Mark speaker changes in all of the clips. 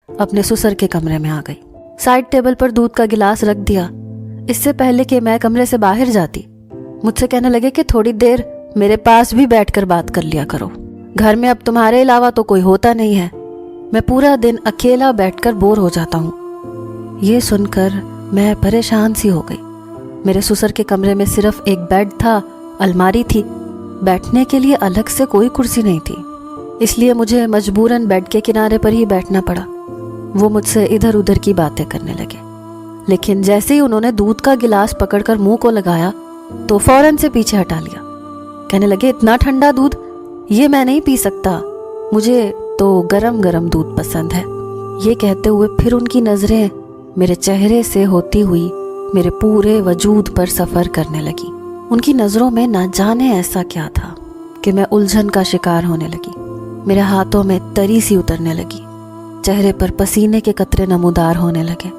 Speaker 1: अपने ससुर के कमरे में आ गई। साइड टेबल पर दूध का गिलास रख दिया, इससे पहले कि मैं कमरे से बाहर जाती। मुझसे कहने लगे कि थोड़ी देर मेरे पास भी बैठकर बात कर लिया करो, घर में अब तुम्हारे अलावा तो कोई होता नहीं है, मैं पूरा दिन अकेला बैठकर बोर हो जाता हूँ। ये सुनकर मैं परेशान सी हो गई। मेरे ससुर के कमरे में सिर्फ एक बेड था, अलमारी थी, बैठने के लिए अलग से कोई कुर्सी नहीं थी, इसलिए मुझे मजबूरन बेड के किनारे पर ही बैठना पड़ा। वो मुझसे इधर उधर की बातें करने लगे, लेकिन जैसे ही उन्होंने दूध का गिलास पकड़कर मुंह को लगाया तो फौरन से पीछे हटा लिया। कहने लगे, इतना ठंडा दूध ये मैं नहीं पी सकता, मुझे तो गरम गरम दूध पसंद है। ये कहते हुए फिर उनकी नजरें मेरे चेहरे से होती हुई मेरे पूरे वजूद पर सफर करने लगी। उनकी नजरों में ना जाने ऐसा क्या था कि मैं उलझन का शिकार होने लगी। मेरे हाथों में तरी सी उतरने लगी, चेहरे पर पसीने के कतरे नमूदार होने लगे।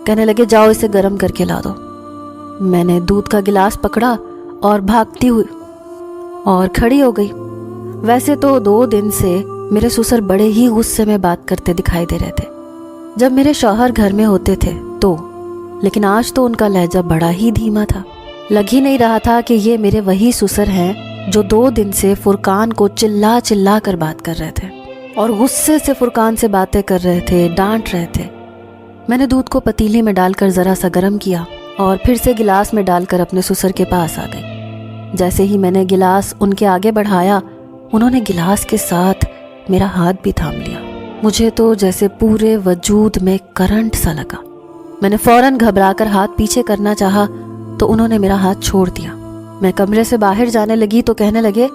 Speaker 1: कहने लगे, जाओ इसे गर्म करके ला दो। मैंने दूध का गिलास पकड़ा और भागती हुई और खड़ी हो गई। वैसे तो 2 दिन से मेरे ससुर बड़े ही गुस्से में बात करते दिखाई दे रहे थे जब मेरे शौहर घर में होते थे तो, लेकिन आज तो उनका लहजा बड़ा ही धीमा था। लग ही नहीं रहा था कि ये मेरे वही ससुर हैं जो 2 दिन से फुरकान को चिल्ला चिल्ला कर बात कर रहे थे और गुस्से से फुरकान से बातें कर रहे थे, डांट रहे थे। मैंने दूध को पतीली में डालकर जरा सा गर्म किया और फिर से गिलास में डालकर अपने ससुर के पास आ गई। जैसे ही मैंने गिलास उनके आगे बढ़ाया, उन्होंने गिलास के साथ मेरा हाथ भी थाम लिया। मुझे तो जैसे पूरे वजूद में करंट सा लगा। मैंने फौरन घबराकर हाथ पीछे करना चाहा तो उन्होंने मेरा हाथ छोड़ दिया। मैं कमरे से बाहर जाने लगी तो कहने लगे,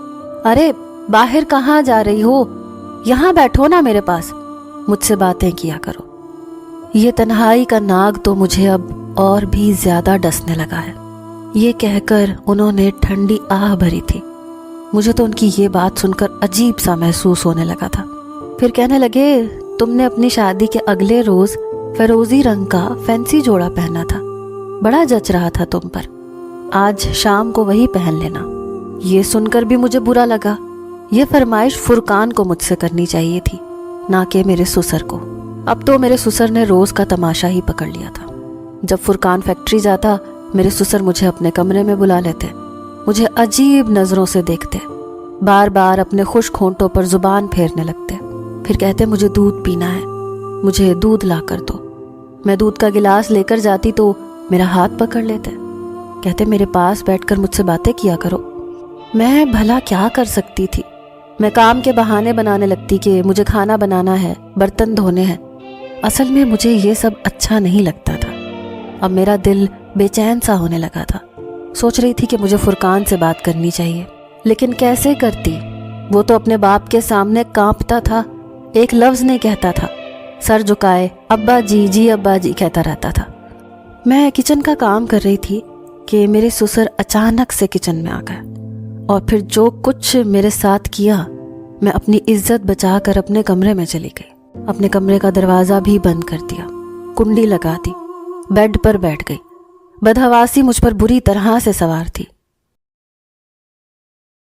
Speaker 1: अरे बाहर कहाँ जा रही हो, यहाँ बैठो ना मेरे पास, मुझसे बातें किया करो। ये तन्हाई का नाग तो मुझे अब और भी ज्यादा डसने लगा है। ये कहकर उन्होंने ठंडी आह भरी थी। मुझे तो उनकी ये बात सुनकर अजीब सा महसूस होने लगा था। फिर कहने लगे, तुमने अपनी शादी के अगले रोज फिरोजी रंग का फैंसी जोड़ा पहना था, बड़ा जच रहा था तुम पर, आज शाम को वही पहन लेना। ये सुनकर भी मुझे बुरा लगा। ये फरमाइश फुरकान को मुझसे करनी चाहिए थी, ना कि मेरे ससुर को। अब तो मेरे ससुर ने रोज का तमाशा ही पकड़ लिया था। जब फुरकान फैक्ट्री जाता, मेरे ससुर मुझे अपने कमरे में बुला लेते, मुझे अजीब नजरों से देखते, बार बार अपने खुश्क होंठों पर जुबान फेरने लगते। फिर कहते, मुझे दूध पीना है, मुझे दूध ला कर दो। मैं दूध का गिलास लेकर जाती तो मेरा हाथ पकड़ लेते, कहते, मेरे पास बैठकर मुझसे बातें किया करो। मैं भला क्या कर सकती थी? मैं काम के बहाने बनाने लगती कि मुझे खाना बनाना है, बर्तन धोने हैं। असल में मुझे ये सब अच्छा नहीं लगता था। अब मेरा दिल बेचैन सा होने लगा था। सोच रही थी कि मुझे फुरकान से बात करनी चाहिए, लेकिन कैसे करती? वो तो अपने बाप के सामने कांपता था, एक लफ्ज नहीं कहता था, सर झुकाए अब्बा जी, जी अब्बा जी कहता रहता था। मैं किचन का काम कर रही थी कि मेरे ससुर अचानक से किचन में आ गए और फिर जो कुछ मेरे साथ किया, मैं अपनी इज्जत बचाकर अपने कमरे में चली गई। अपने कमरे का दरवाजा भी बंद कर दिया, कुंडी लगा दी, बेड पर बैठ गई। बदहवासी मुझ पर बुरी तरह से सवार थी।